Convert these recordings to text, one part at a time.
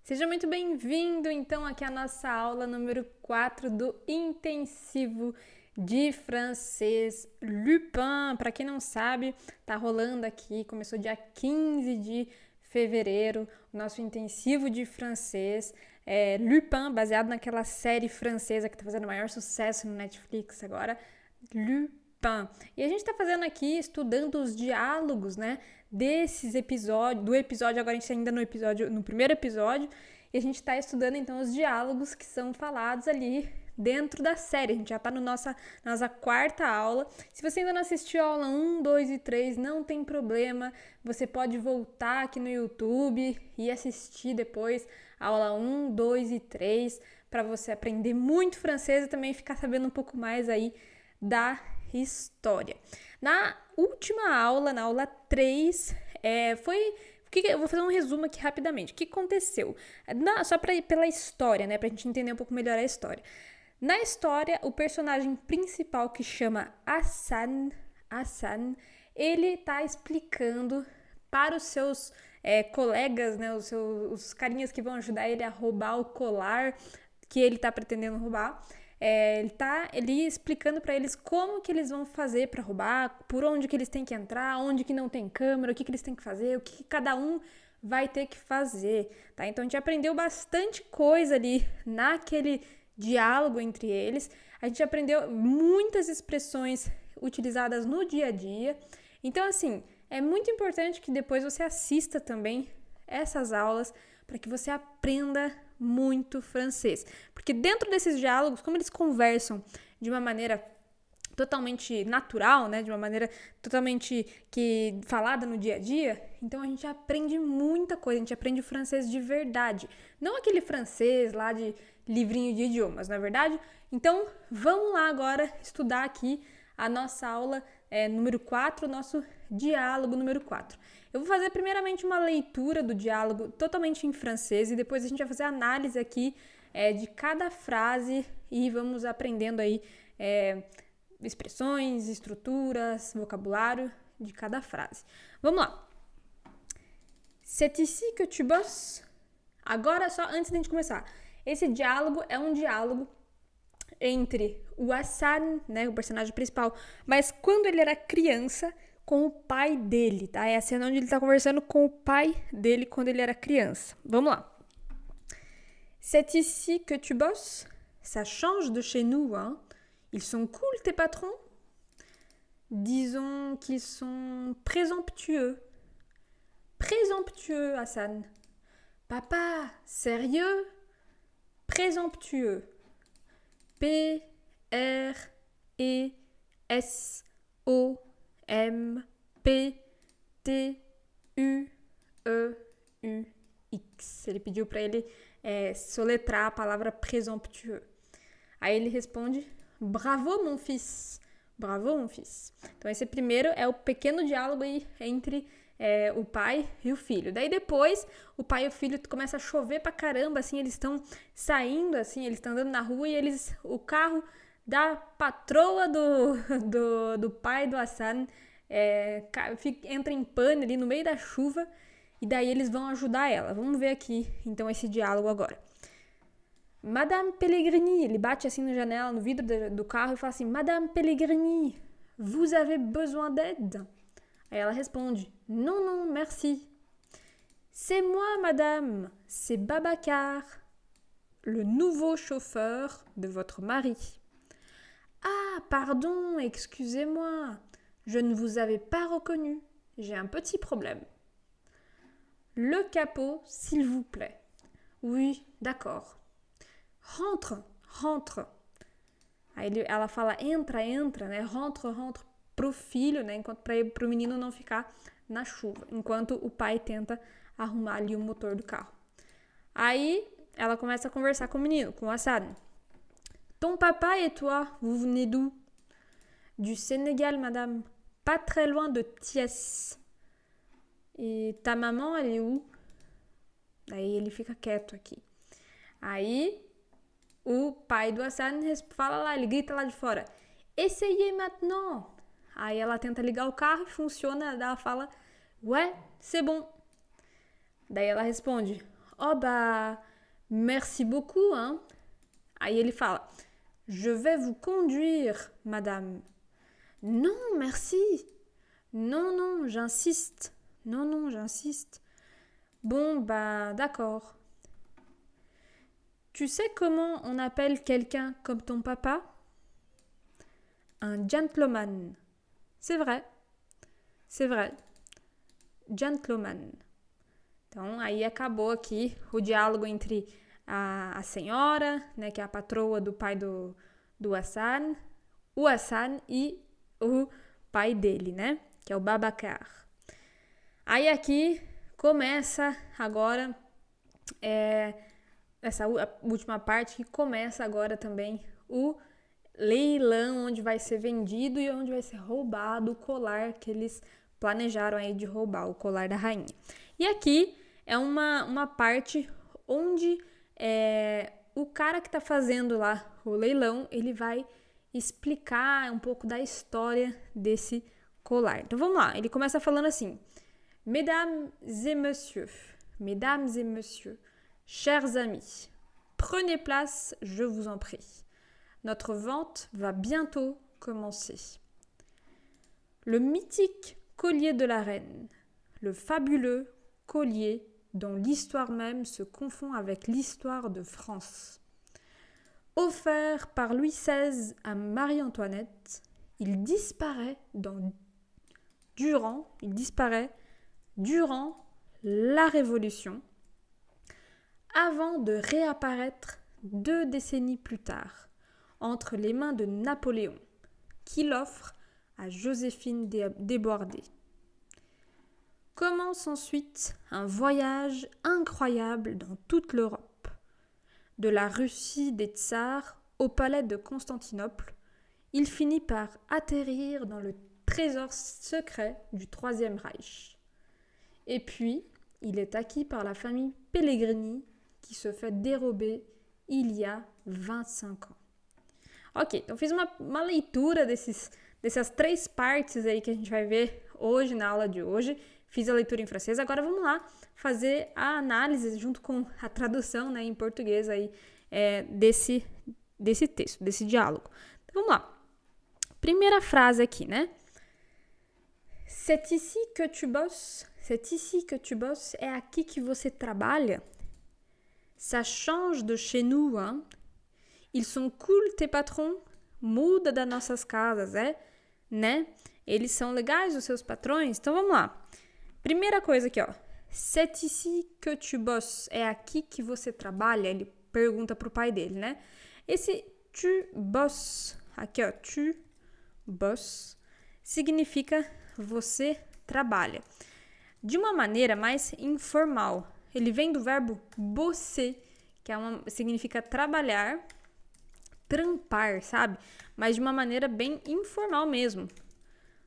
Seja muito bem-vindo, então, aqui à nossa aula número 4 do intensivo de francês Lupin. Para quem não sabe, tá rolando aqui, começou dia 15 de fevereiro, o nosso intensivo de francês Lupin, baseado naquela série francesa que tá fazendo o maior sucesso no Netflix agora, Lupin. E a gente tá fazendo aqui, estudando os diálogos, né, desses episódios, do episódio, agora a gente tá ainda no primeiro episódio, e a gente está estudando então os diálogos que são falados ali dentro da série. A gente já está na nossa quarta aula. Se você ainda não assistiu a aula 1, 2 e 3, não tem problema, você pode voltar aqui no YouTube e assistir depois a aula 1, 2 e 3 para você aprender muito francês e também ficar sabendo um pouco mais aí da história. Na última aula, na aula 3, eu vou fazer um resumo aqui rapidamente. O que aconteceu? Só pela história, né? Pra gente entender um pouco melhor a história. Na história, o personagem principal, que chama Hassan, ele tá explicando para os seus colegas, né? Os carinhas que vão ajudar ele a roubar o colar que ele tá pretendendo roubar. Ele explicando para eles como que eles vão fazer para roubar, por onde que eles têm que entrar, onde que não tem câmera, o que eles têm que fazer, o que cada um vai ter que fazer, tá? Então a gente aprendeu bastante coisa ali naquele diálogo entre eles. A gente aprendeu muitas expressões utilizadas no dia a dia. Então, assim, é muito importante que depois você assista também essas aulas para que você aprenda muito francês. Porque dentro desses diálogos, como eles conversam de uma maneira totalmente natural, né, de uma maneira totalmente falada no dia a dia, então a gente aprende muita coisa, a gente aprende o francês de verdade. Não aquele francês lá de livrinho de idiomas, não é verdade? Então, vamos lá agora estudar aqui a nossa aula número 4, o nosso diálogo número 4. Eu vou fazer primeiramente uma leitura do diálogo totalmente em francês e depois a gente vai fazer análise aqui de cada frase e vamos aprendendo aí expressões, estruturas, vocabulário de cada frase. Vamos lá. C'est ici que tu bosses? Agora, só antes de a gente começar, esse diálogo é um diálogo entre o Hassan, né, o personagem principal, mas quando ele era criança, com o pai dele, tá? É a cena onde ele tá conversando com o pai dele quando ele era criança. Vamos lá. C'est ici que tu bosses? Ça change de chez nous, hein? Ils sont cool, tes patrons? Disons qu'ils sont présomptueux. Présomptueux, Hassan. Papa, sérieux? Présomptueux. P-R-E-S-O-M-P-T-U-E-U-X. Ele pediu para ele soletrar a palavra présomptueux. Aí ele responde: Bravo, mon fils. Bravo, mon fils. Então, esse primeiro é o pequeno diálogo aí entre o pai e o filho. Daí depois, o pai e o filho começa a chover pra caramba, assim, eles estão saindo, assim, eles estão andando na rua e o carro da patroa do pai do Hassan entra em pane ali no meio da chuva e daí eles vão ajudar ela. Vamos ver aqui, então, esse diálogo agora. Madame Pellegrini, ele bate assim na janela, no vidro do carro e fala assim: Madame Pellegrini, vous avez besoin d'aide? Aí ela responde: Non, non, merci. C'est moi, madame, c'est Babacar, le nouveau chauffeur de votre mari. Ah, pardon, excusez-moi, je ne vous avais pas reconnu, j'ai un petit problème. Le capot, s'il vous plaît. Oui, d'accord. Rentre, rentre. Aí ela fala: entra, entra, né? Rentre, rentre pro filho, né? Pro menino não ficar na chuva, enquanto o pai tenta arrumar ali o motor do carro. Aí ela começa a conversar com o menino, com o Hassan. Ton papa et toi, vous venez d'où? Du Sénégal, madame. Pas très loin de Thiès. E ta maman, elle est où? Aí ele fica quieto aqui. Aí o pai do Hassan fala lá, ele grita lá de fora: Essayez maintenant! Aí ela tenta ligar o carro e funciona, ela fala: Ouais, c'est bon. Daí ela responde: Oh bah, merci beaucoup, hein? Aí ele fala, je vais vous conduire, madame. Non, merci. Non, non, j'insiste. Non, non, j'insiste. Bon, bah, d'accord. Tu sais comment on appelle quelqu'un comme ton papa? Un gentleman. C'est vrai. C'est vrai. Gentleman. Então, aí acabou aqui o diálogo entre a senhora, né, que é a patroa do pai do Hassan, o Hassan e o pai dele, né, que é o Babacar. Aí aqui começa agora essa última parte que começa agora também o leilão onde vai ser vendido e onde vai ser roubado o colar que eles planejaram aí de roubar, o colar da rainha. E aqui é uma parte onde o cara que tá fazendo lá o leilão, ele vai explicar um pouco da história desse colar. Então vamos lá, ele começa falando assim: Mesdames et messieurs, chers amis, prenez place, je vous en prie. Notre vente va bientôt commencer. Le mythique collier de la reine, le fabuleux collier dont l'histoire même se confond avec l'histoire de France. Offert par Louis XVI à Marie-Antoinette, il disparaît durant la Révolution, avant de réapparaître 2 décennies plus tard, entre les mains de Napoléon, qui l'offre à Joséphine Desbordes. Commence ensuite un voyage incroyable dans toute l'Europe, de la Russie des tsars au palais de Constantinople. Il finit par atterrir dans le trésor secret du Troisième Reich. Et puis, il est acquis par la famille Pellegrini, qui se fait dérober il y a 25 ans. Ok, então fiz uma leitura dessas 3 partes aí que a gente vai ver hoje na aula de hoje. Fiz a leitura em francês, agora vamos lá fazer a análise junto com a tradução, né, em português aí, desse texto, desse diálogo. Então vamos lá. Primeira frase aqui, né? C'est ici que tu bosses? C'est ici que tu bosses? É aqui que você trabalha? Ça change de chez nous, hein? Ils sont cool, tes patrons? Muda das nossas casas, né? Eles são legais, os seus patrões? Então vamos lá. Primeira coisa aqui, ó. C'est ici que tu bosses? É aqui que você trabalha? Ele pergunta pro pai dele, né? Esse tu bosses, aqui, ó, tu bosses, significa você trabalha. De uma maneira mais informal. Ele vem do verbo bosser, que significa trabalhar, trampar, sabe? Mas de uma maneira bem informal mesmo,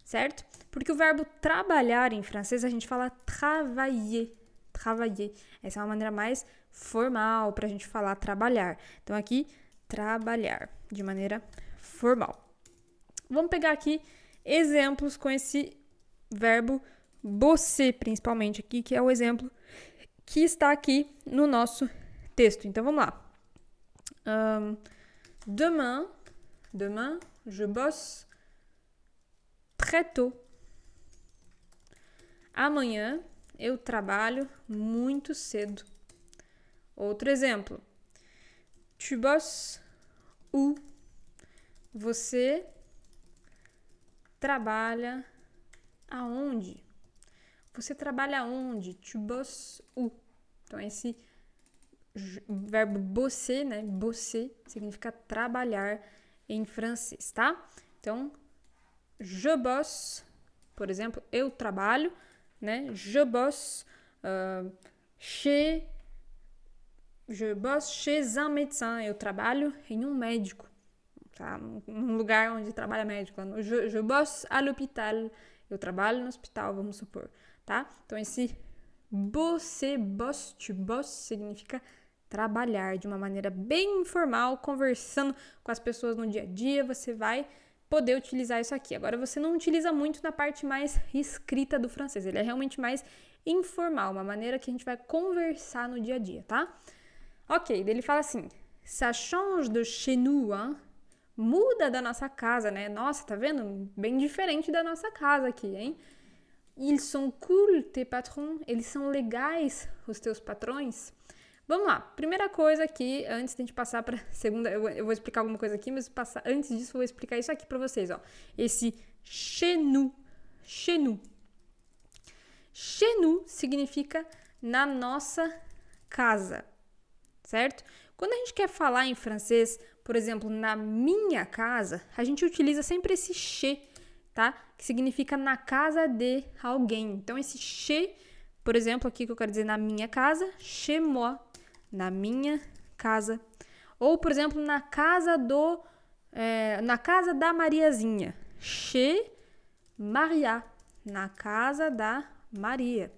certo? Porque o verbo trabalhar em francês a gente fala travailler, travailler. Essa é uma maneira mais formal pra gente falar trabalhar. Então aqui, trabalhar, de maneira formal. Vamos pegar aqui exemplos com esse verbo bosser, principalmente aqui, que é o exemplo que está aqui no nosso texto. Então vamos lá. Demain, je bosse très tôt. Amanhã eu trabalho muito cedo. Outro exemplo. Tu bosses où? Você trabalha aonde? Você trabalha aonde? Tu bosses où? Então, esse verbo bosser, né? Bosser significa trabalhar em francês, tá? Então, je bosse, por exemplo, eu trabalho, né? Je bosse chez un médecin. Eu trabalho em um médico, tá? Num lugar onde trabalha médico. Je bosse à l'hôpital. Eu trabalho no hospital, vamos supor, tá? Então, esse bosser, bosse, tu bosses, significa trabalhar de uma maneira bem informal, conversando com as pessoas no dia a dia, você vai poder utilizar isso aqui. Agora, você não utiliza muito na parte mais escrita do francês, ele é realmente mais informal, uma maneira que a gente vai conversar no dia a dia, tá? Ok, daí ele fala assim, ça change de chez nous, hein? Muda da nossa casa, né? Nossa, tá vendo? Bem diferente da nossa casa aqui, hein? Ils sont cool, tes patrons. Eles são legais, os teus patrões. Vamos lá. Primeira coisa aqui, antes de a gente passar para segunda, eu vou explicar alguma coisa aqui, mas antes disso eu vou explicar isso aqui para vocês, ó. Esse chez nous. Chez nous. Chez nous significa na nossa casa, certo? Quando a gente quer falar em francês, por exemplo, na minha casa, a gente utiliza sempre esse chez, tá? Que significa na casa de alguém. Então, esse chez, por exemplo, aqui que eu quero dizer na minha casa, chez moi, na minha casa. Ou, por exemplo, na casa da Mariazinha, chez Maria, na casa da Maria,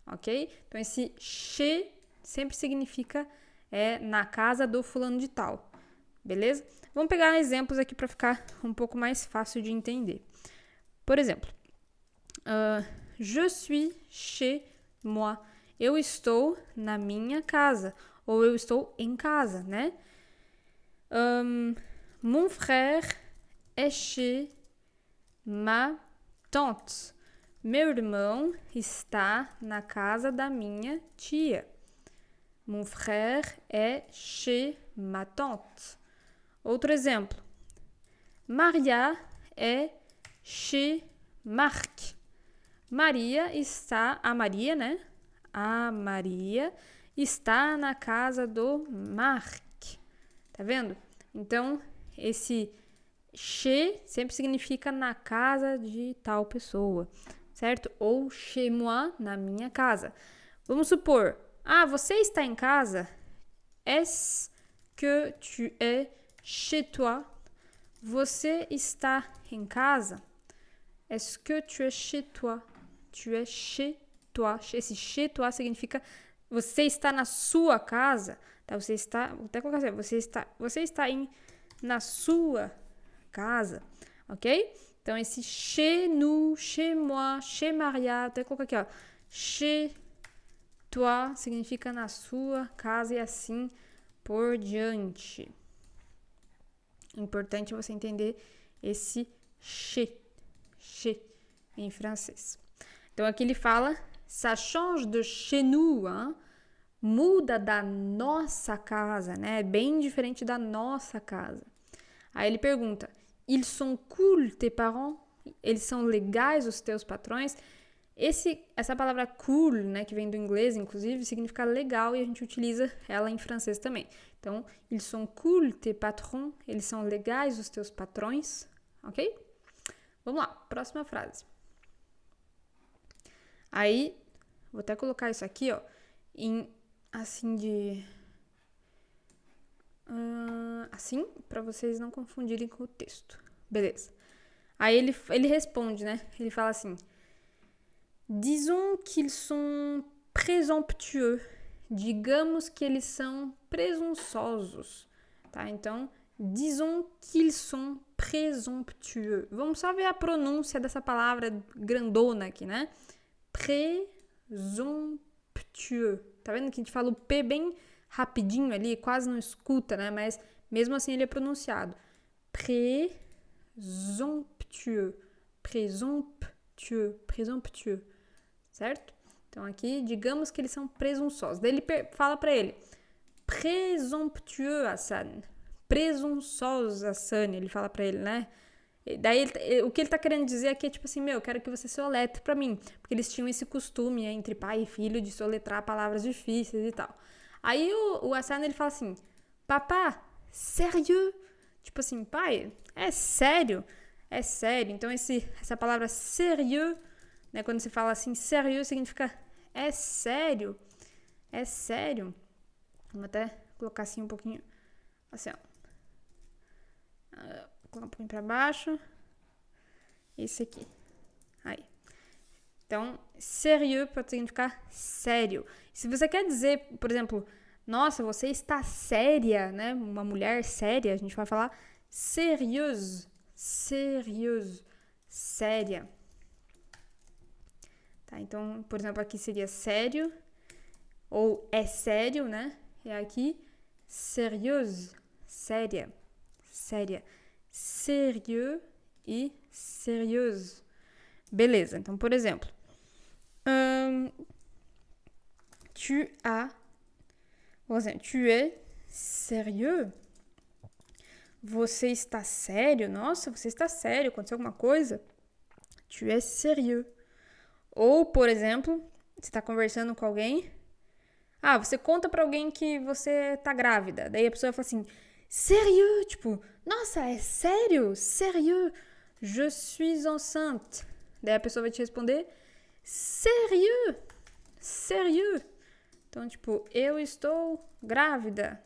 ok? Então, esse chez sempre significa na casa do fulano de tal, beleza? Vamos pegar exemplos aqui para ficar um pouco mais fácil de entender. Por exemplo, je suis chez moi. Eu estou na minha casa, ou eu estou em casa, né? Mon frère est chez ma tante. Meu irmão está na casa da minha tia. Mon frère est chez ma tante. Outro exemplo. Maria est chez Marc. A Maria, né? A Maria está na casa do Marc. Tá vendo? Então, esse chez sempre significa na casa de tal pessoa, certo? Ou chez moi, na minha casa. Vamos supor, você está em casa? Est-ce que tu es chez toi? Você está em casa? Est-ce que tu es chez toi? Tu es chez toi. Esse chez toi significa você está na sua casa. Tá? Vou até colocar assim, você está na sua casa, ok? Então, esse chez nous, chez moi, chez Maria, até colocar aqui, ó. Chez toi significa na sua casa e assim por diante. Importante você entender esse chez em francês. Então, aqui ele fala, ça change de chez nous, hein? Muda da nossa casa, né? Bem diferente da nossa casa. Aí ele pergunta, ils sont cool, tes parents? Eles são legais, os teus patrões? Essa palavra cool, né, que vem do inglês, inclusive, significa legal e a gente utiliza ela em francês também. Então, ils sont cool, tes patrons? Eles são legais, os teus patrões? Ok? Vamos lá, próxima frase. Aí, vou até colocar isso aqui, ó, assim, para vocês não confundirem com o texto. Beleza. Aí ele responde, né? Ele fala assim, disons qu'ils sont présomptueux. Digamos que eles são presunçosos, tá? Então, disons qu'ils sont présomptueux. Vamos só ver a pronúncia dessa palavra grandona aqui, né? Présomptueux. Tá vendo que a gente fala o P bem rapidinho ali, quase não escuta, né? Mas mesmo assim ele é pronunciado. Présomptueux. Présomptueux. Certo? Então aqui, digamos que eles são presunçosos. Daí ele fala pra ele, présomptueux, Hassan. Presunçosos, Hassan. Ele fala pra ele, né? Daí, o que ele tá querendo dizer aqui é tipo assim, eu quero que você soletre pra mim. Porque eles tinham esse costume entre pai e filho de soletrar palavras difíceis e tal. Aí o Hassan, ele fala assim, papá, sérieux? Tipo assim, pai, é sério? É sério. Então, essa palavra sérieux, né, quando se fala assim, sérieux, significa é sério? É sério? Vamos até colocar assim um pouquinho, assim, ó. Colocar um pouquinho pra baixo. Esse aqui. Aí. Então, sérieux pode significar sério. Se você quer dizer, por exemplo, nossa, você está séria, né? Uma mulher séria, a gente vai falar sérieuse. Sérieuse. Séria. tá? Então, por exemplo, aqui seria sério, ou é sério, né? E aqui, sérieuse, séria, séria. Sérieux e sérieuse. Beleza, então, por exemplo, tu es sérieux? Você está sério? Nossa, você está sério? Aconteceu alguma coisa? Tu es sérieux. Ou, por exemplo, você está conversando com alguém. Você conta pra alguém que você tá grávida. Daí a pessoa fala assim, sérieux? Tipo, nossa, é sério? Sérieux? Je suis enceinte. Daí a pessoa vai te responder, sérieux? Sérieux? Então, tipo, eu estou grávida.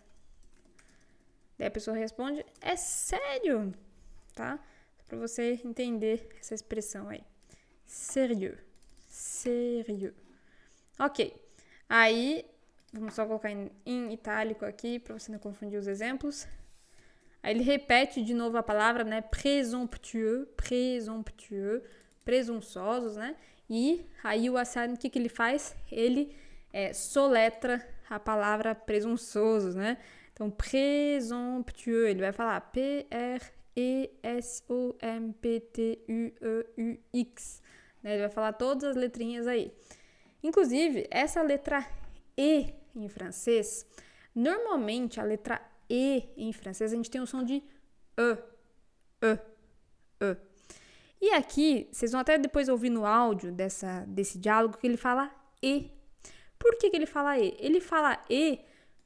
Daí a pessoa responde, é sério? Tá? Pra você entender essa expressão aí. Sérieux. Sérieux. Ok. Aí, vamos só colocar em itálico aqui, pra você não confundir os exemplos. Aí ele repete de novo a palavra, né? Présomptueux, présomptueux, presunçosos, né? E aí o Hassan, o que ele faz? Ele soletra a palavra presunçosos, né? Então, présomptueux, ele vai falar P-R-E-S-O-M-P-T-U-E-U-X. Né? Ele vai falar todas as letrinhas aí. Inclusive, essa letra E em francês, normalmente a letra E em francês a gente tem o som de E, E, E. E aqui, vocês vão até depois ouvir no áudio desse diálogo que ele fala E. Por que ele fala E? Ele fala E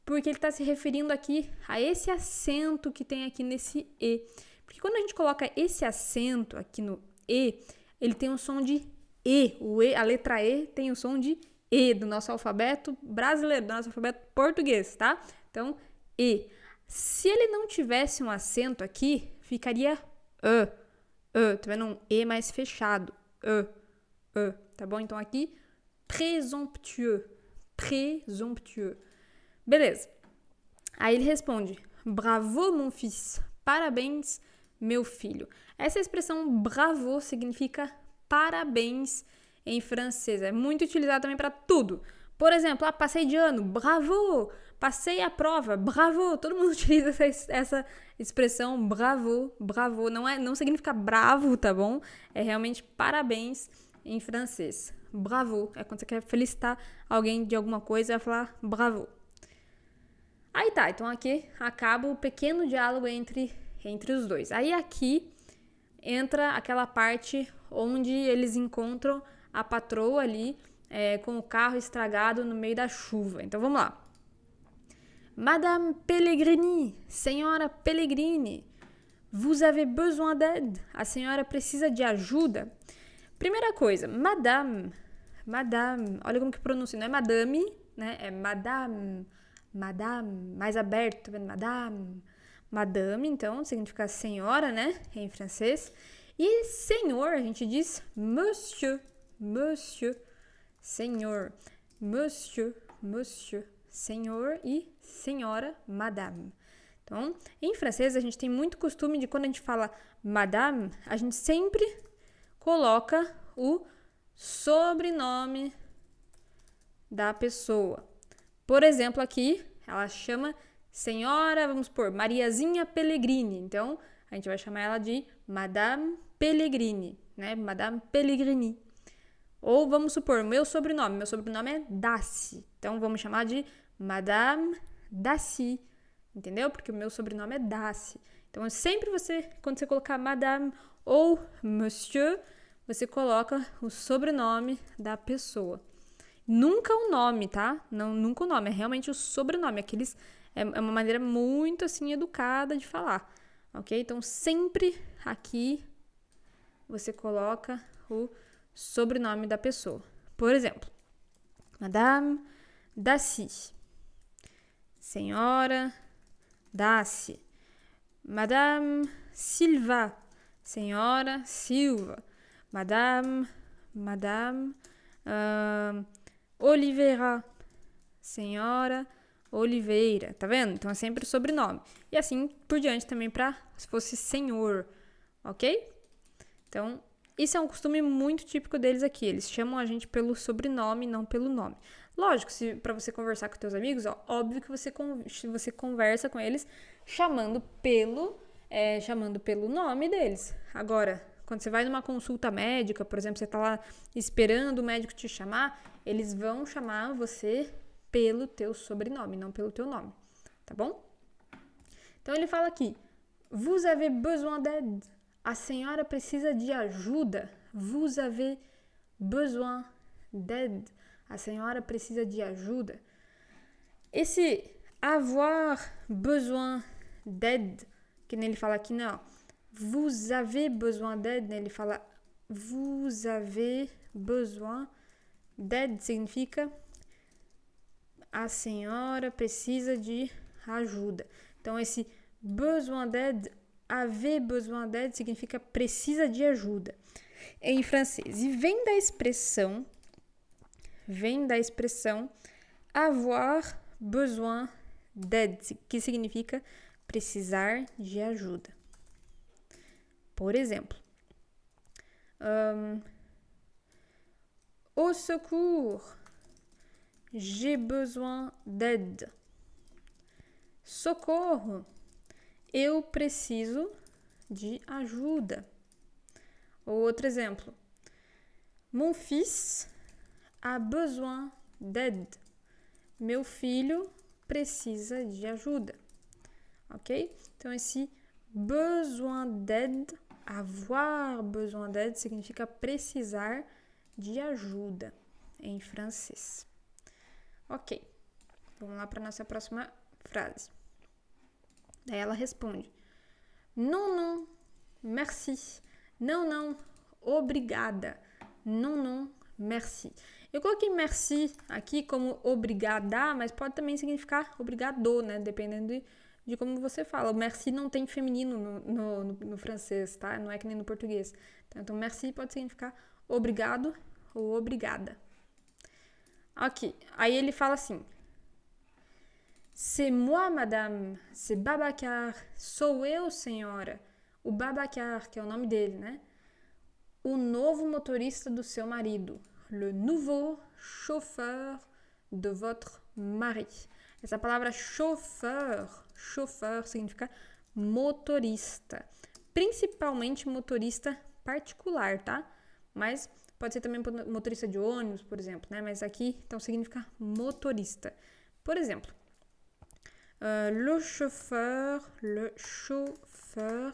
porque ele está se referindo aqui a esse acento que tem aqui nesse E. Porque quando a gente coloca esse acento aqui no E, ele tem um som de E. A letra E tem o som de E do nosso alfabeto brasileiro, do nosso alfabeto português, tá? Então, E. Se ele não tivesse um acento aqui, ficaria E. Tá vendo? Um E mais fechado. E. Tá bom? Então, aqui, présomptueux. Présomptueux. Beleza. Aí ele responde, bravo, mon fils. Parabéns, meu filho. Essa expressão bravo significa parabéns em francês. É muito utilizado também para tudo. Por exemplo, passei de ano, bravo. Passei a prova, bravo. Todo mundo utiliza essa expressão bravo, bravo. Não significa bravo, tá bom? É realmente parabéns em francês. Bravo. É quando você quer felicitar alguém de alguma coisa, vai falar bravo. Aí tá, então aqui acaba o pequeno diálogo entre os dois. Aí aqui entra aquela parte onde eles encontram a patroa ali com o carro estragado no meio da chuva. Então vamos lá. Madame Pellegrini, senhora Pellegrini, vous avez besoin d'aide? A senhora precisa de ajuda? Primeira coisa, madame, olha como que pronuncia, não é madame, né? É madame, mais aberto, tá vendo? Madame, então, significa senhora, né? Em francês. E senhor, a gente diz monsieur, senhor, monsieur, senhor e senhora, madame. Então, em francês, a gente tem muito costume de quando a gente fala madame, a gente sempre coloca o sobrenome da pessoa. Por exemplo, aqui, ela chama senhora, vamos supor, Mariazinha Pellegrini. Então, a gente vai chamar ela de Madame Pellegrini, né? Madame Pellegrini. Ou vamos supor, meu sobrenome é Daci. Então, vamos chamar de Madame Daci, entendeu? Porque o meu sobrenome é Daci. Então, sempre quando você colocar Madame ou Monsieur, você coloca o sobrenome da pessoa. Nunca o nome, tá? Não, nunca o nome, é realmente o sobrenome. É uma maneira muito, assim, educada de falar, ok? Então, sempre aqui você coloca o sobrenome da pessoa. Por exemplo, Madame Daci, senhora Daci. Madame Silva, senhora Silva. Madame Oliveira, senhora Oliveira, tá vendo? Então é sempre o sobrenome. E assim por diante também se fosse senhor, ok? Então Isso é um costume muito típico deles aqui. Eles chamam a gente pelo sobrenome, não pelo nome. Lógico, se para você conversar com teus amigos, ó, óbvio que você conversa com eles chamando pelo nome deles. Agora, quando você vai numa consulta médica, por exemplo, você tá lá esperando o médico te chamar, eles vão chamar você pelo teu sobrenome, não pelo teu nome, tá bom? Então ele fala aqui, vous avez besoin d'aide? A senhora precisa de ajuda. Vous avez besoin d'aide? A senhora precisa de ajuda. Esse avoir besoin d'aide, que nem ele fala aqui, não. Vous avez besoin d'aide, né? Ele fala vous avez besoin d'aide, significa a senhora precisa de ajuda. Então, esse besoin d'aide, avoir besoin d'aide, significa precisa de ajuda em francês. E vem da expressão avoir besoin d'aide, que significa precisar de ajuda. Por exemplo, au secours, j'ai besoin d'aide. Socorro, eu preciso de ajuda. Ou outro exemplo, mon fils a besoin d'aide. Meu filho precisa de ajuda. Ok? Então, esse besoin d'aide, avoir besoin d'aide, significa precisar de ajuda em francês. Ok, vamos lá para a nossa próxima frase. Daí ela responde, non, non, merci. Não, não, obrigada. Non, non, merci. Eu coloquei merci aqui como obrigada, mas pode também significar obrigado, né? Dependendo de como você fala. O merci não tem feminino no francês, tá? Não é que nem no português. Então, merci pode significar obrigado ou obrigada. Ok, aí ele fala assim, c'est moi, madame, c'est Babacar, sou eu, senhora. O Babacar, que é o nome dele, né? O novo motorista do seu marido. Le nouveau chauffeur de votre mari. Essa palavra chauffeur significa motorista. Principalmente motorista particular, tá? Mas pode ser também motorista de ônibus, por exemplo, né? Mas aqui, então, significa motorista. Por exemplo, le chauffeur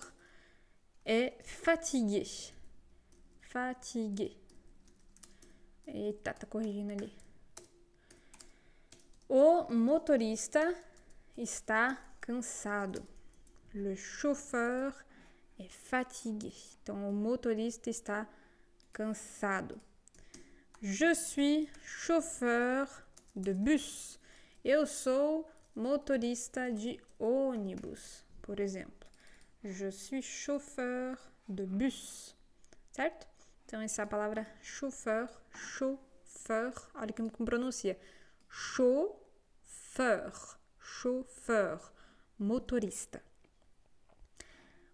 est fatigué. Fatigué. Eita, tá corrigindo ali. O motorista está cansado. Le chauffeur est fatigué. Então, o motorista está cansado. Je suis chauffeur de bus. Eu sou motorista de ônibus, por exemplo. Je suis chauffeur de bus. Certo? Então, essa é a palavra chauffeur, olha como pronuncia. Chauffeur, motorista.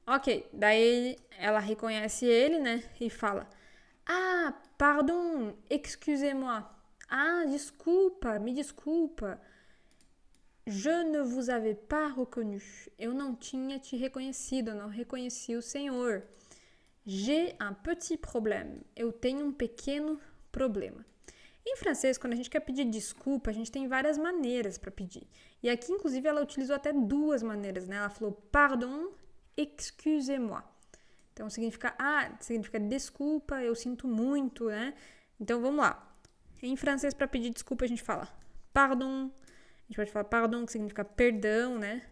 Ok, daí ela reconhece ele, né, e fala, ah, pardon, excusez-moi. Ah, me desculpa. Je ne vous avais pas reconnu. Eu não tinha te reconhecido, eu não reconheci o senhor. J'ai un petit problème. Eu tenho um pequeno problema. Em francês, quando a gente quer pedir desculpa, a gente tem várias maneiras para pedir. E aqui, inclusive, ela utilizou até duas maneiras, né? Ela falou pardon, excusez-moi. Então, significa desculpa, eu sinto muito, né? Então, vamos lá. Em francês, para pedir desculpa, a gente fala pardon. A gente pode falar pardon, que significa perdão, né?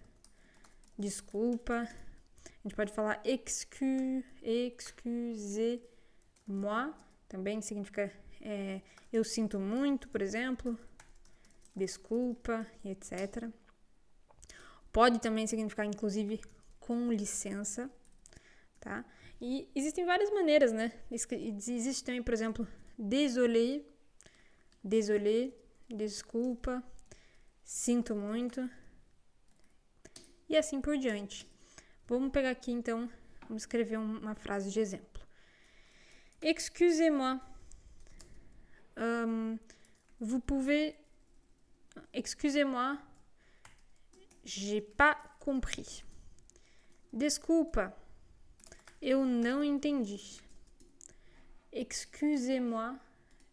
Desculpa. A gente pode falar excusez-moi, também significa eu sinto muito, por exemplo, desculpa, etc. Pode também significar, inclusive, com licença, tá? E existem várias maneiras, né? Existe também, por exemplo, désolé, desculpa, sinto muito, e assim por diante. Vamos pegar aqui, então, vamos escrever uma frase de exemplo. Excusez-moi. Vous pouvez... Excusez-moi. J'ai pas compris. Desculpa. Eu não entendi. Excusez-moi.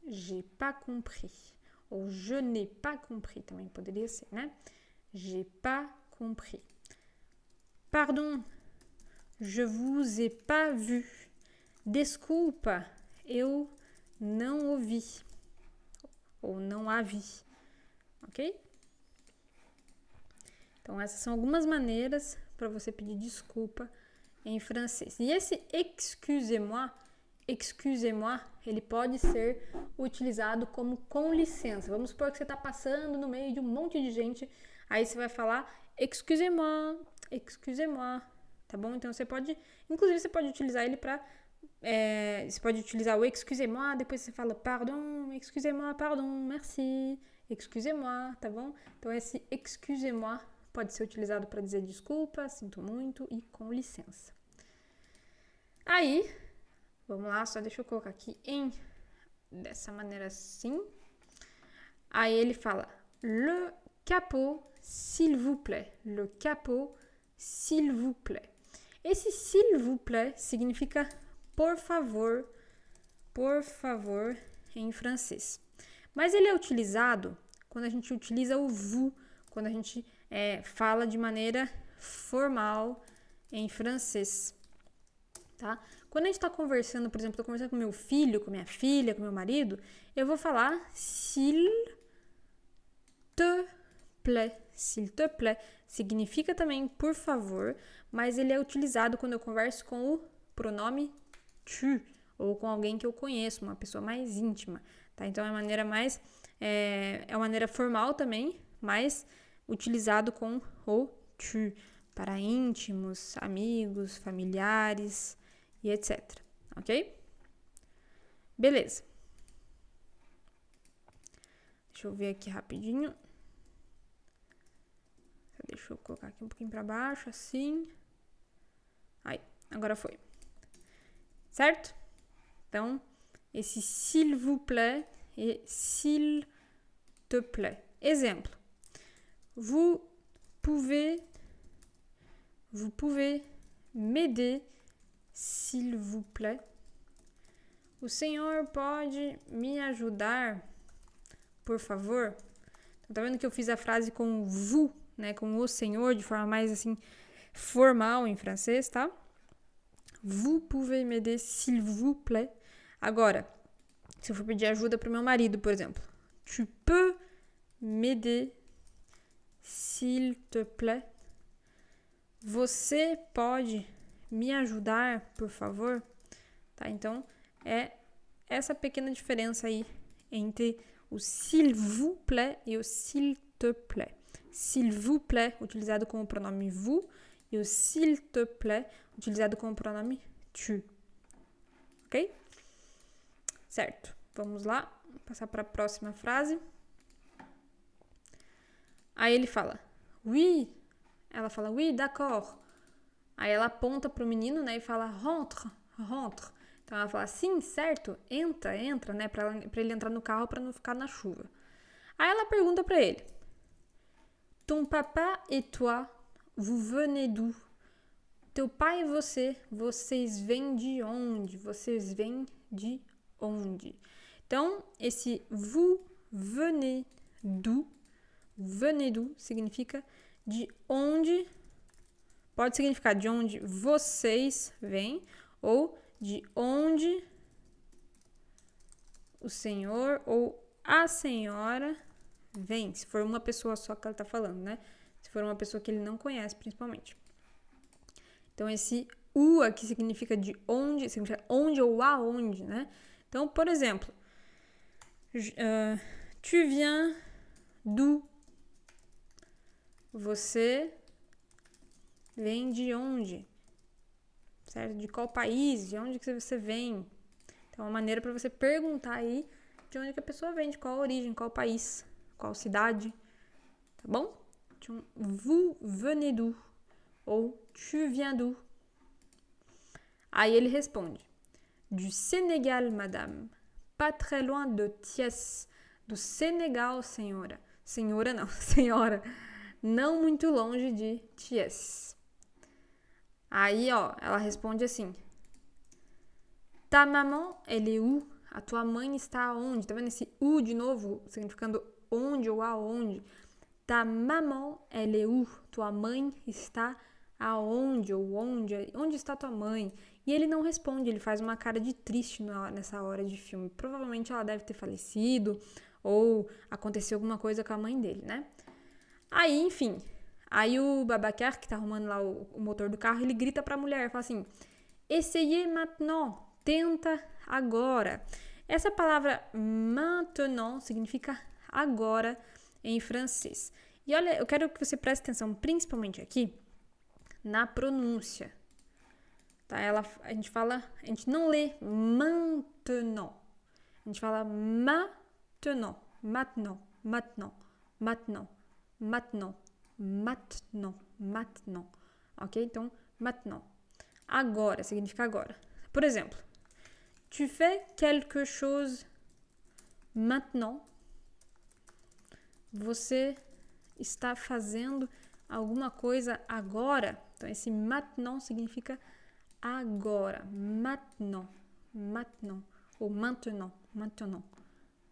J'ai pas compris. Ou je n'ai pas compris também poderia ser, né? J'ai pas compris. Pardon. Je vous ai pas vu. Desculpa. Eu não ouvi. Ou não a vi. Ok? Então, essas são algumas maneiras para você pedir desculpa em francês. E esse excusez-moi, ele pode ser utilizado como com licença. Vamos supor que você está passando no meio de um monte de gente, aí você vai falar excusez-moi, tá bom? Então, inclusive, você pode utilizar ele para... você pode utilizar o excusez-moi, depois você fala pardon, excusez-moi, pardon, merci, excusez-moi, tá bom? Então, esse excusez-moi pode ser utilizado para dizer desculpa, sinto muito e com licença. Aí, vamos lá, só deixa eu colocar aqui dessa maneira assim. Aí ele fala le capot, s'il vous plaît. Le capot, s'il vous plaît. Esse s'il vous plaît significa por favor em francês. Mas ele é utilizado quando a gente utiliza o vous, quando a gente fala de maneira formal em francês, tá? Quando a gente está conversando, por exemplo, estou conversando com meu filho, com minha filha, com meu marido, eu vou falar s'il te plaît. S'il te plaît significa também por favor, mas ele é utilizado quando eu converso com o pronome tu, ou com alguém que eu conheço, uma pessoa mais íntima, tá? Então é uma maneira mais... é uma maneira formal também, mas utilizado com o tu, para íntimos, amigos, familiares e etc. Ok? Beleza. Deixa eu ver aqui rapidinho. Deixa eu colocar aqui um pouquinho para baixo, assim. Aí, agora foi. Certo? Então, esse s'il vous plaît e s'il te plaît. Exemplo. Vous pouvez m'aider, s'il vous plaît. O senhor pode me ajudar, por favor? Tá vendo que eu fiz a frase com vous, né, com o senhor, de forma mais assim formal em francês, tá? Vous pouvez m'aider, s'il vous plaît. Agora, se eu for pedir ajuda pro meu marido, por exemplo, tu peux m'aider, s'il te plaît. Você pode me ajudar, por favor? Tá? Então, é essa pequena diferença aí entre o s'il vous plaît e o s'il te plaît. S'il vous plaît, utilizado com o pronome vous, e o s'il te plaît, utilizado com o pronome tu. Ok? Certo. Vamos lá. Vou passar para a próxima frase. Aí ele fala, oui. Ela fala, oui, d'accord. Aí ela aponta pro menino, né, e fala, rentre. Então ela fala, sim, certo, entra, né, pra ele entrar no carro pra não ficar na chuva. Aí ela pergunta pra ele, ton papa et toi, vous venez d'où? Teu pai e você, vocês vêm de onde? Então, esse vous venez d'où significa de onde, pode significar de onde vocês vêm ou de onde o senhor ou a senhora vem, se for uma pessoa só que ela tá falando, né? Se for uma pessoa que ele não conhece, principalmente. Então, esse u aqui significa de onde, significa onde ou aonde, né? Então, por exemplo, tu viens d'où? Você vem de onde? Certo? De qual país? De onde que você vem? Então, é uma maneira para você perguntar aí de onde que a pessoa vem, de qual origem, qual país, qual cidade, tá bom? Então, vous venez d'où? Ou tu viens d'où? Aí ele responde, du Sénégal, madame. Pas très loin de Thiès. Do Senegal, senhora. Senhora não, senhora. Não muito longe de Thiès. Aí, ó, ela responde assim. Ta maman, elle est où? A tua mãe está aonde? Tá vendo esse où de novo, significando onde ou aonde? Ta maman, elle est où? Tua mãe está aonde ou onde? Onde está tua mãe? E ele não responde, ele faz uma cara de triste nessa hora de filme. Provavelmente ela deve ter falecido ou aconteceu alguma coisa com a mãe dele, né? Aí, enfim, aí o Babacar, que tá arrumando lá o motor do carro, ele grita pra mulher, fala assim, essayez maintenant, tenta agora. Essa palavra maintenant significa agora em francês. E olha, eu quero que você preste atenção principalmente aqui na pronúncia. Tá? A gente não lê maintenant. A gente fala maintenant, maintenant, maintenant, maintenant, maintenant, maintenant, maintenant. Ok? Então, maintenant. Agora significa agora. Por exemplo, tu fais quelque chose maintenant? Você está fazendo alguma coisa agora? Então, esse maintenant significa agora. Maintenant. Maintenant. Ou maintenant. Maintenant.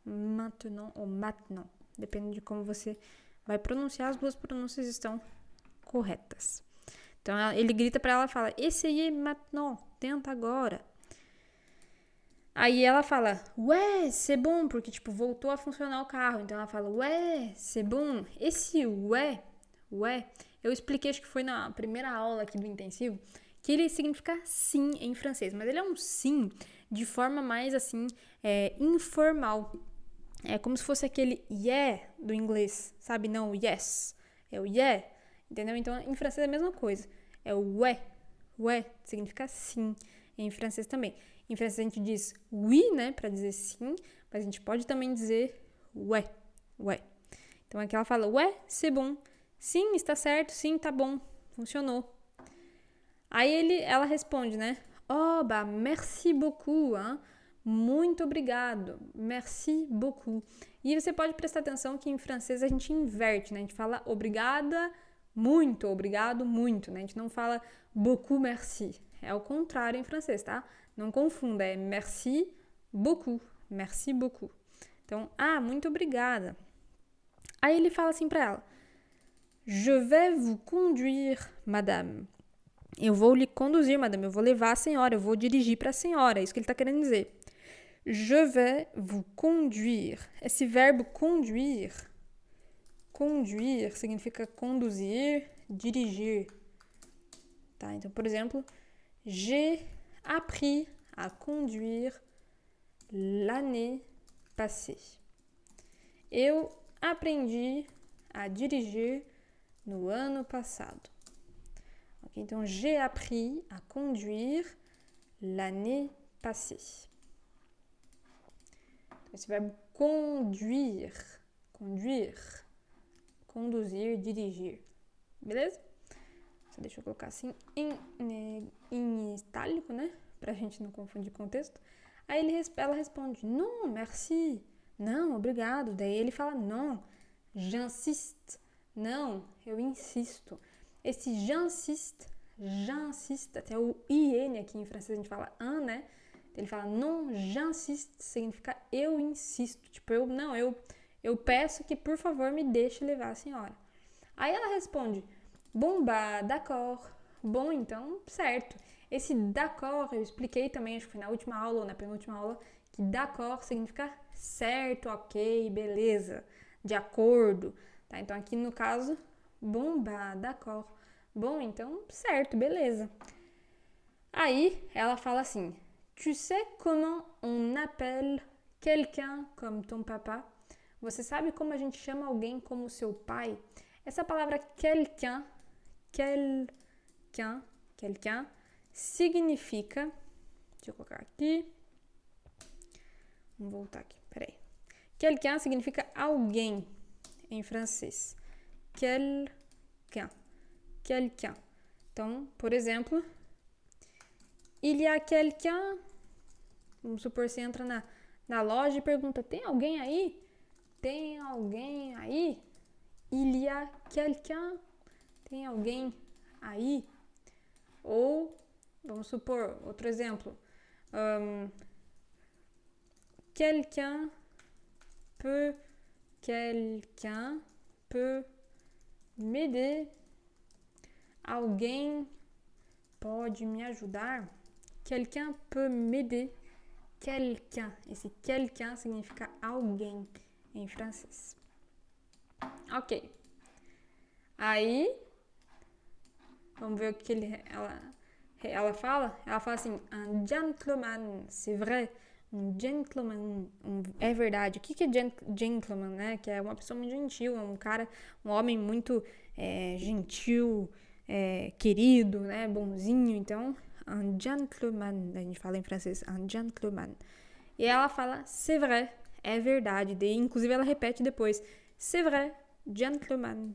Maintenant ou maintenant. Depende de como você vai pronunciar. As duas pronúncias estão corretas. Então, ele grita para ela e fala, essayez maintenant. Tenta agora. Aí ela fala, ouais, c'est bon, porque, tipo, voltou a funcionar o carro. Então ela fala, ouais, c'est bon. Esse ouais, eu expliquei, acho que foi na primeira aula aqui do intensivo, que ele significa sim em francês. Mas ele é um sim de forma mais, assim, informal. É como se fosse aquele yeah do inglês, sabe? Não o yes. É o yeah, entendeu? Então, em francês é a mesma coisa. É o ouais, significa sim em francês também. Em francês a gente diz oui, né, pra dizer sim, mas a gente pode também dizer ouais. Então aqui ela fala, ouais, c'est bon. Sim, está certo, sim, tá bom, funcionou. Aí ela responde, né, oh, bah, merci beaucoup, hein? Muito obrigado, merci beaucoup. E você pode prestar atenção que em francês a gente inverte, né, a gente fala obrigada, muito, obrigado, muito, né, a gente não fala beaucoup merci. É o contrário em francês, tá? Não confunda, é merci beaucoup. Merci beaucoup. Então, muito obrigada. Aí ele fala assim pra ela, je vais vous conduire, madame. Eu vou lhe conduzir, madame. Eu vou levar a senhora, eu vou dirigir pra senhora. É isso que ele tá querendo dizer. Je vais vous conduire. Esse verbo conduire significa conduzir, dirigir. Tá? Então, por exemplo, j'ai appris à conduire l'année passée. Eu aprendi a dirigir no ano passado. Okay? Então, j'ai appris à conduire l'année passée. Então, esse verbo conduire, conduzir, dirigir. Beleza? Só deixa eu colocar assim em itálico, né? Pra gente não confundir contexto. Aí ela responde, non, merci. Não, obrigado. Daí ele fala, non, j'insiste. Não, eu insisto. Esse j'insiste, até o IN aqui em francês a gente fala un, né? Ele fala, non, j'insiste, significa eu insisto. Tipo, eu peço que, por favor, me deixe levar a senhora. Aí ela responde, bon, bah, d'accord. Bom, então, certo. Esse d'accord, eu expliquei também, acho que foi na última aula ou na penúltima aula, que d'accord significa certo, ok, beleza, de acordo. Tá? Então, aqui no caso, bon, bah, d'accord. Bom, então, certo, beleza. Aí, ela fala assim, tu sais comment on appelle quelqu'un comme ton papa? Você sabe como a gente chama alguém como seu pai? Essa palavra quelqu'un significa, deixa eu colocar aqui, vamos voltar aqui, peraí. Quelqu'un significa alguém em francês. Quelqu'un. Então, por exemplo, il y a quelqu'un Vamos supor, você entra na loja e pergunta, tem alguém aí? Tem alguém aí? Il y a quelqu'un? Tem alguém aí? Ou, vamos supor, outro exemplo. Quelqu'un peut m'aider? Alguém pode me ajudar? Quelqu'un peut m'aider? Quelqu'un. Esse quelqu'un significa alguém em francês. Ok. Aí, vamos ver o que ela fala. Ela fala assim, un gentleman, c'est vrai. Um gentleman, é verdade. O que é gentleman, né? Que é uma pessoa muito gentil, um homem muito gentil, querido, né? Bonzinho. Então, un gentleman, a gente fala em francês, un gentleman. E ela fala, c'est vrai, é verdade. Inclusive, ela repete depois, c'est vrai, gentleman,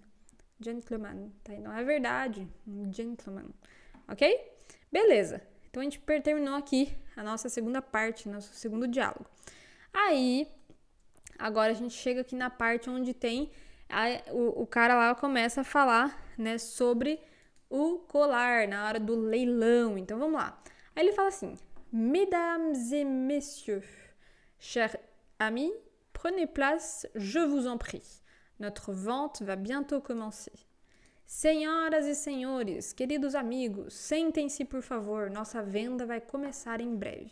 tá? Então, é verdade, um gentleman, ok? Beleza. Então, a gente terminou aqui a nossa segunda parte, nosso segundo diálogo. Aí, agora a gente chega aqui na parte onde tem o cara lá começa a falar, né, sobre o colar na hora do leilão. Então, vamos lá. Aí ele fala assim, Mesdames et messieurs, chers amis, prenez place, je vous en prie. Notre vente va bientôt commencer. Senhoras e senhores, queridos amigos, sentem-se por favor, nossa venda vai começar em breve.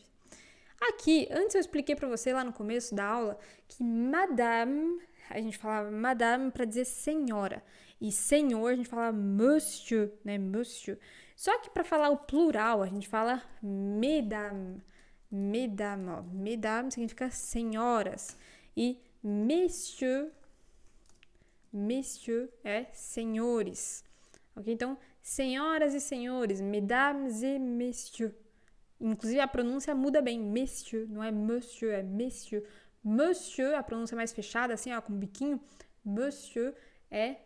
Aqui, antes eu expliquei para você lá no começo da aula que madame, a gente falava madame para dizer senhora, e senhor a gente fala monsieur, né, monsieur. Só que para falar o plural a gente fala mesdames, ó, mesdames significa senhoras, e messieurs é senhores, ok? Então, senhoras e senhores, mesdames et messieurs. Inclusive, a pronúncia muda bem, monsieur, não é monsieur, é messieurs. Monsieur, a pronúncia mais fechada, assim, ó, com um biquinho, monsieur é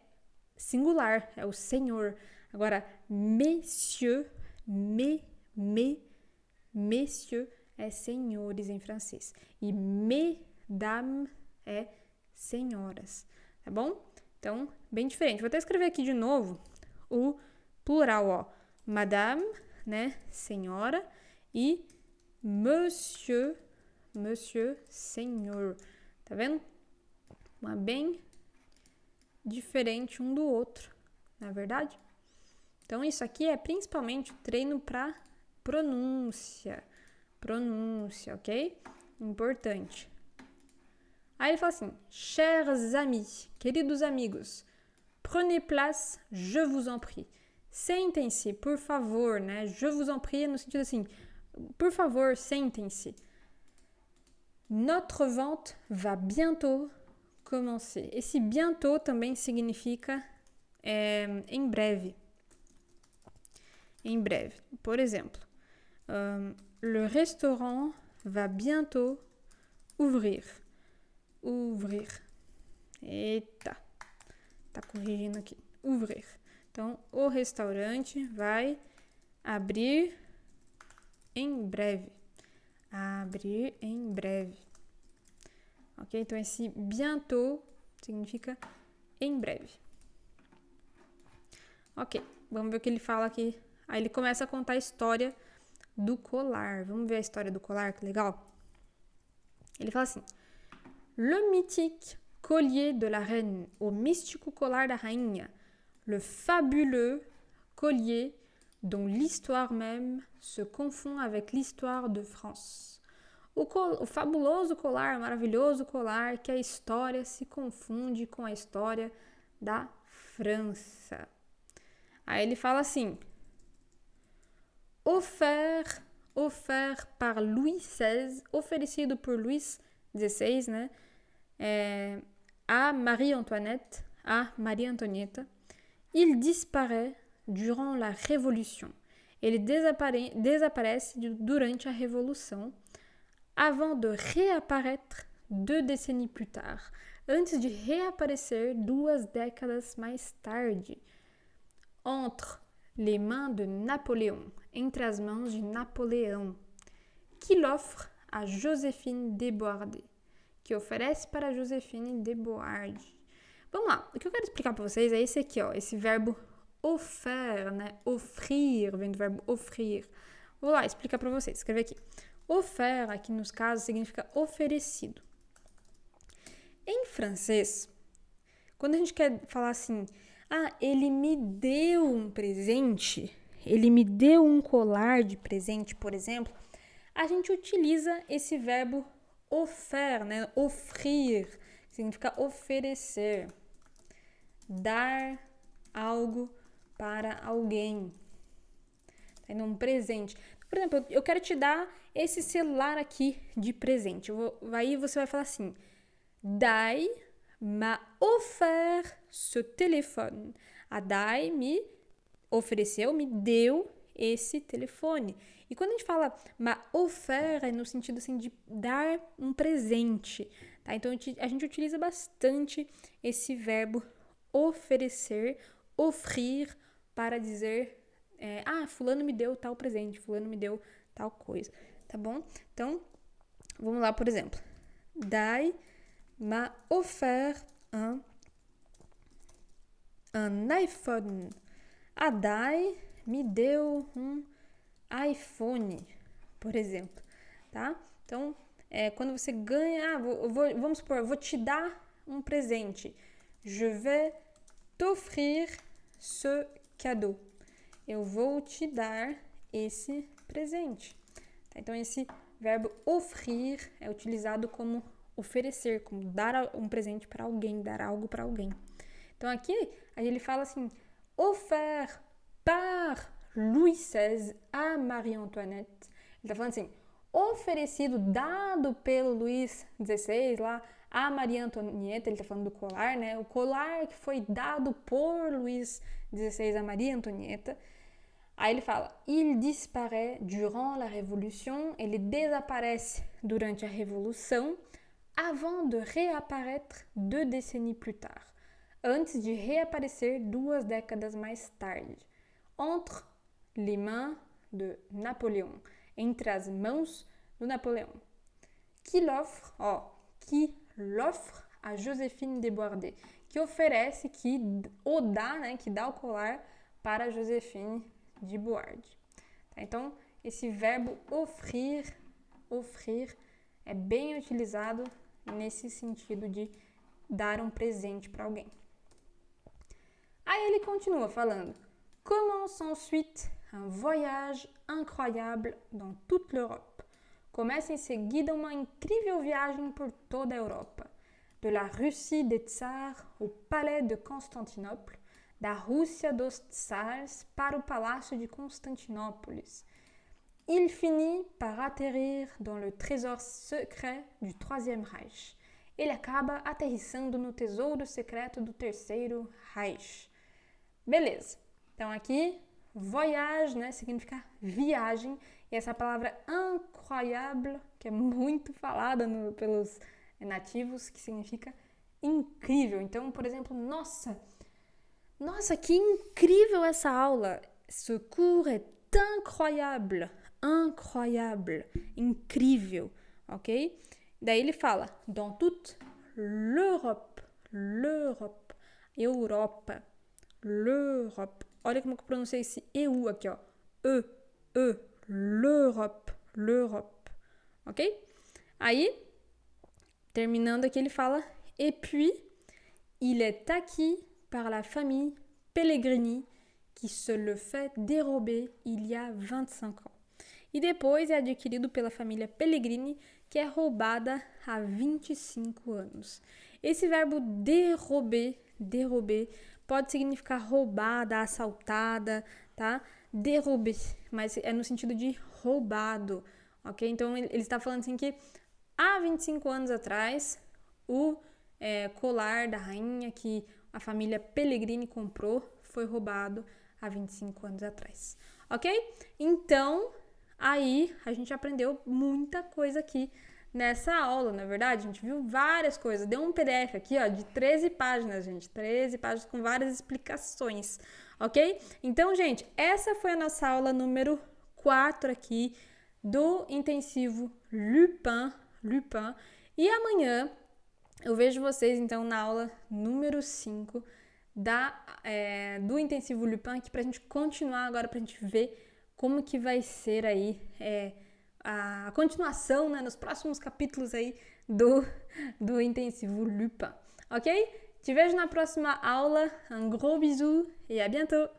singular, é o senhor. Agora, messieurs, messieurs é senhores em francês. E mesdames é senhoras, tá bom? Então, bem diferente. Vou até escrever aqui de novo o plural, ó. Madame, né, senhora, e monsieur, senhor. Tá vendo? Uma bem diferente um do outro, não é verdade? Então, isso aqui é principalmente o treino para pronúncia, ok? Importante. Aí ele fala assim, chers amis, queridos amigos, prenez place, je vous en prie. Sentem-se, por favor, né? Je vous en prie no sentido assim, por favor, sentem-se. Notre vente va bientôt commencer. Esse bientôt também significa em breve. Em breve. Por exemplo, le restaurant va bientôt ouvrir. Eita, tá corrigindo aqui. Ouvrir. Então, o restaurante vai abrir em breve. Abrir em breve. Ok? Então, esse bientôt significa em breve. Ok, vamos ver o que ele fala aqui. Aí ele começa a contar a história do colar. Vamos ver a história do colar, que legal. Ele fala assim, le mythique collier de la reine, o místico colar da rainha, le fabuleux collier dont l'histoire même se confond avec l'histoire de France. O fabuloso colar, o maravilhoso colar, que a história se confunde com a história da França. Aí ele fala assim, offert par Louis XVI, oferecido por Luís XVI, né? A Marie Antoinette, a Maria Antonieta, il disparaît durant la Révolution. Ele desaparece durante a Revolução, avant de réapparaître 2 décennies plus tard, antes de reaparecer 2 décadas mais tarde, entre les mains de Napoléon, entre as mãos de Napoleão, qui l'offre à Joséphine Desbordes. Que oferece para Joséphine Desbordes. Vamos lá, o que eu quero explicar para vocês é esse aqui, ó, esse verbo offert, né? Offrir, vem do verbo offrir. Vou lá explicar para vocês, escrever aqui. Offert, aqui nos casos, significa oferecido. Em francês, quando a gente quer falar assim, ele me deu um presente, ele me deu um colar de presente, por exemplo, a gente utiliza esse verbo offert, né? Offrir, significa oferecer, dar algo para alguém. Tá? Um presente. Por exemplo, eu quero te dar esse celular aqui de presente. Aí você vai falar assim, Dai m'a offert ce téléphone. A Dai me ofereceu, me deu esse telefone. E quando a gente fala m'a offert, é no sentido assim de dar um presente, tá? Então a gente utiliza bastante esse verbo oferecer, offrir, para dizer fulano me deu tal presente, fulano me deu tal coisa, tá bom? Então, vamos lá, por exemplo. Dai m'a offert un iPhone. A Dai me deu um iPhone, por exemplo, tá? Então, quando você ganha, vamos supor, eu vou te dar um presente. Je vais t'offrir ce cadeau. Eu vou te dar esse presente. Tá? Então, esse verbo offrir é utilizado como oferecer, como dar um presente para alguém, dar algo para alguém. Então, aqui ele fala assim, offert par Louis XVI a Marie-Antoinette. Ele está falando assim, oferecido, dado pelo Luís XVI lá a Marie-Antoinette. Ele está falando do colar, né? O colar que foi dado por Luís XVI a Marie-Antoinette. Aí ele fala, il disparaît durant la Révolution. Ele desaparece durante a Revolução, avant de réapparaître 2 décennies plus tard. Antes de reaparecer 2 décadas mais tarde. Entre les mains de Napoléon. Entre as mãos do Napoleão. Qui l'offre a Joséphine Desbordes. Que oferece, que dá o colar para Joséphine Desbordes. Tá? Então, esse verbo offrir é bem utilizado nesse sentido de dar um presente para alguém. Aí ele continua falando, commence ensuite un voyage incroyable dans toute l'Europe. Começa em seguida uma incrível viagem por toda a Europa. De la Russie des Tsars au palais de Constantinople, da Rússia dos Tsars para o Palácio de Constantinópolis. Il finit par atterrir dans le trésor secret du Troisième Reich. Ele acaba aterrissando no tesouro secreto do Terceiro Reich. Beleza. Então aqui, voyage, né, significa viagem. E essa palavra incroyable, que é muito falada pelos nativos, que significa incrível. Então, por exemplo, nossa, que incrível essa aula. Ce cours est incroyable. Incrível, ok? Daí ele fala, dans toute l'Europe. Europa. L'Europe. Olha como eu pronunciei esse EU aqui, ó. L'Europe. Ok? Aí, terminando aqui, ele fala, et puis, il est acquis par la famille Pellegrini, qui se le fait dérober il y a 25 ans. E depois é adquirido pela família Pellegrini, que é roubada há 25 anos. Esse verbo dérober pode significar roubada, assaltada, tá? Dérober, mas é no sentido de roubado, ok? Então, ele está falando assim que há 25 anos atrás, o colar da rainha que a família Pellegrini comprou foi roubado há 25 anos atrás, ok? Então, aí a gente aprendeu muita coisa aqui nessa aula, na verdade, a gente viu várias coisas, deu um PDF aqui, ó, de 13 páginas, gente, 13 páginas com várias explicações, ok? Então, gente, essa foi a nossa aula número 4 aqui do intensivo Lupin, Lupin. E amanhã eu vejo vocês, então, na aula número 5 do Intensivo Lupin, aqui pra gente continuar agora, pra gente ver como que vai ser aí a continuação, né, nos próximos capítulos aí do Intensivo Lupin, ok? Te vejo na próxima aula, un gros bisou et à bientôt!